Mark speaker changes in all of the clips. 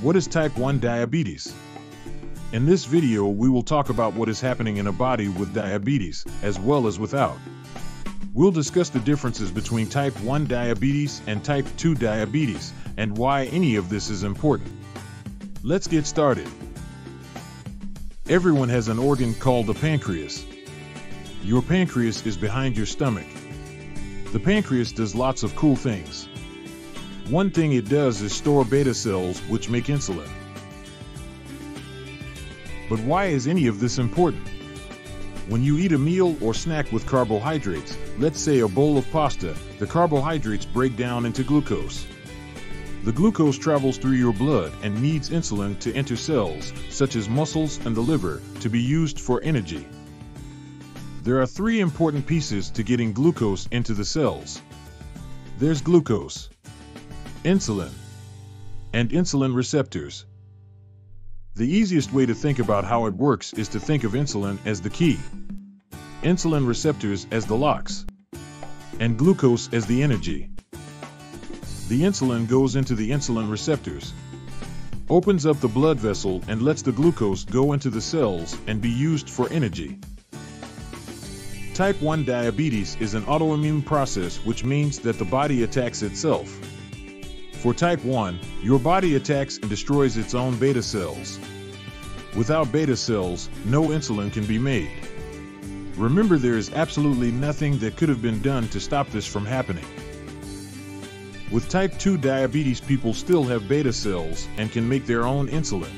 Speaker 1: What is type 1 diabetes? In this video, we will talk about what is happening in a body with diabetes, as well as without. We'll discuss the differences between type 1 diabetes and type 2 diabetes, and why any of this is important. Let's get started. Everyone has an organ called the pancreas. Your pancreas is behind your stomach. The pancreas does lots of cool things. One thing it does is store beta cells, which make insulin. But why is any of this important? When you eat a meal or snack with carbohydrates, let's say a bowl of pasta, the carbohydrates break down into glucose. The glucose travels through your blood and needs insulin to enter cells, such as muscles and the liver, to be used for energy. There are three important pieces to getting glucose into the cells. There's glucose, insulin, and insulin receptors. The easiest way to think about how it works is to think of insulin as the key, insulin receptors as the locks, and glucose as the energy. The insulin goes into the insulin receptors, opens up the blood vessel and lets the glucose go into the cells and be used for energy. Type 1 diabetes is an autoimmune process, which means that the body attacks itself. For type 1, your body attacks and destroys its own beta cells. Without beta cells, no insulin can be made. Remember, there is absolutely nothing that could have been done to stop this from happening. With type 2 diabetes, people still have beta cells and can make their own insulin.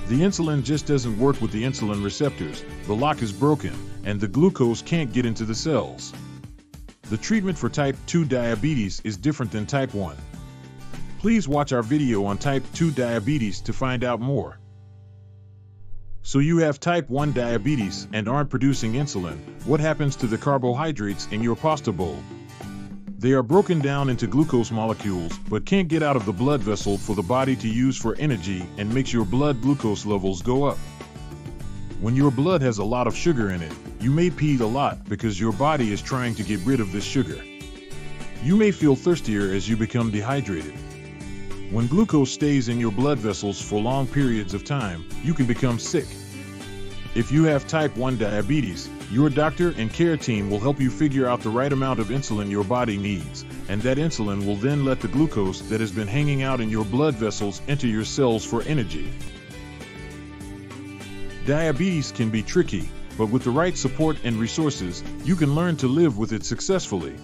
Speaker 1: The insulin just doesn't work with the insulin receptors, the lock is broken, and the glucose can't get into the cells. The treatment for type 2 diabetes is different than type 1. Please watch our video on type 2 diabetes to find out more. So you have type 1 diabetes and aren't producing insulin. What happens to the carbohydrates in your pasta bowl? They are broken down into glucose molecules, but can't get out of the blood vessel for the body to use for energy, and makes your blood glucose levels go up. When your blood has a lot of sugar in it, you may pee a lot because your body is trying to get rid of this sugar. You may feel thirstier as you become dehydrated. When glucose stays in your blood vessels for long periods of time, you can become sick. If you have type 1 diabetes, your doctor and care team will help you figure out the right amount of insulin your body needs, and that insulin will then let the glucose that has been hanging out in your blood vessels enter your cells for energy. Diabetes can be tricky, but with the right support and resources, you can learn to live with it successfully.